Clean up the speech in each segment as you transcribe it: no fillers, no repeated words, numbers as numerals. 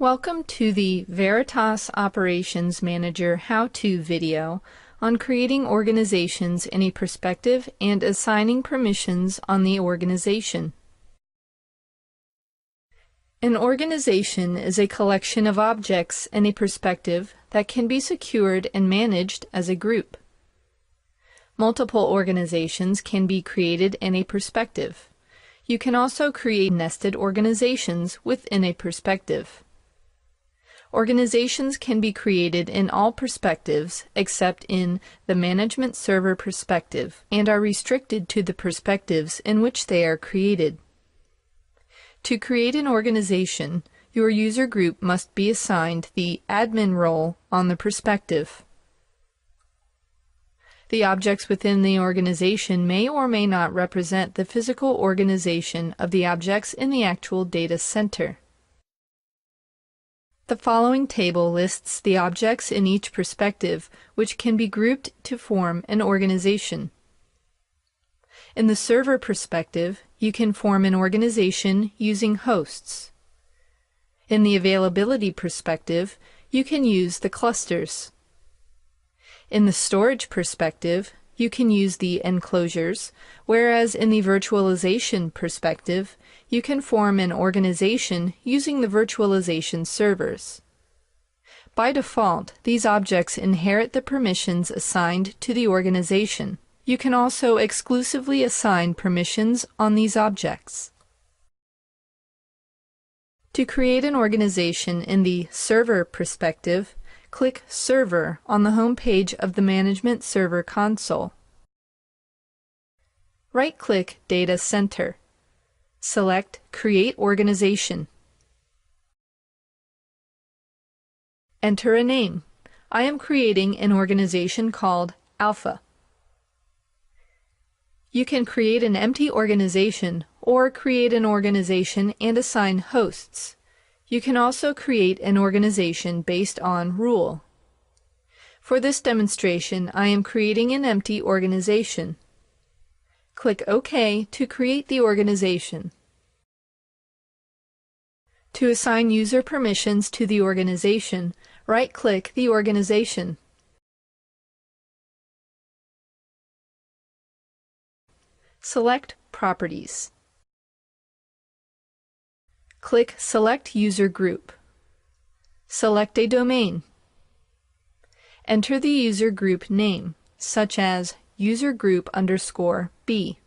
Welcome to the Veritas Operations Manager how-to video on creating organizations in a perspective and assigning permissions on the organization. An organization is a collection of objects in a perspective that can be secured and managed as a group. Multiple organizations can be created in a perspective. You can also create nested organizations within a perspective. Organizations can be created in all perspectives except in the management server perspective and are restricted to the perspectives in which they are created. To create an organization, your user group must be assigned the admin role on the perspective. The objects within the organization may or may not represent the physical organization of the objects in the actual data center. The following table lists the objects in each perspective, which can be grouped to form an organization. In the server perspective, you can form an organization using hosts. In the availability perspective, you can use the clusters. In the storage perspective, you can use the enclosures, whereas in the virtualization perspective, you can form an organization using the virtualization servers. By default, these objects inherit the permissions assigned to the organization. You can also exclusively assign permissions on these objects. To create an organization in the server perspective, click Server on the home page of the Management Server console. Right-click Data Center. Select Create Organization. Enter a name. I am creating an organization called Alpha. You can create an empty organization or create an organization and assign hosts. You can also create an organization based on rule. For this demonstration, I am creating an empty organization. Click OK to create the organization. To assign user permissions to the organization, right-click the organization. Select Properties. Click Select User Group. Select a domain. Enter the user group name, such as usergroup_B.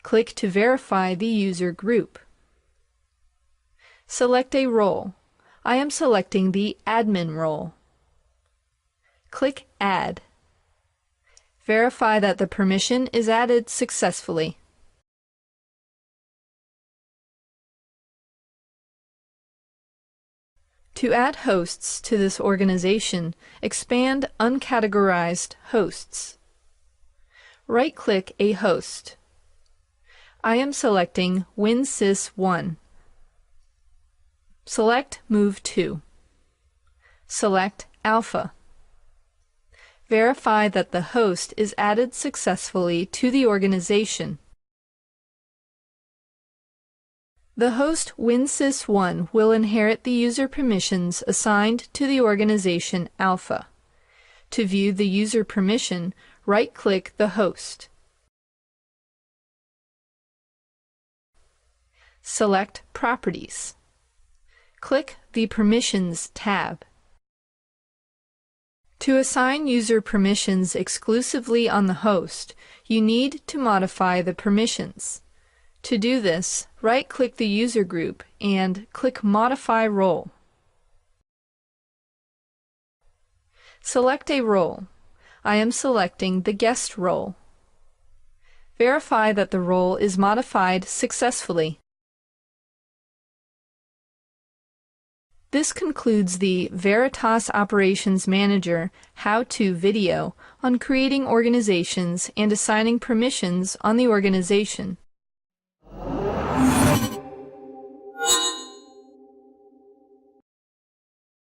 Click to verify the user group. Select a role. I am selecting the admin role. Click Add. Verify that the permission is added successfully. To add hosts to this organization, expand Uncategorized Hosts. Right-click a host. I am selecting WinSys1. Select Move to. Select Alpha. Verify that the host is added successfully to the organization. The host WinSys1 will inherit the user permissions assigned to the organization Alpha. To view the user permission, right-click the host. Select Properties. Click the Permissions tab. To assign user permissions exclusively on the host, you need to modify the permissions. To do this, right-click the user group and click Modify Role. Select a role. I am selecting the guest role. Verify that the role is modified successfully. This concludes the Veritas Operations Manager how-to video on creating organizations and assigning permissions on the organization.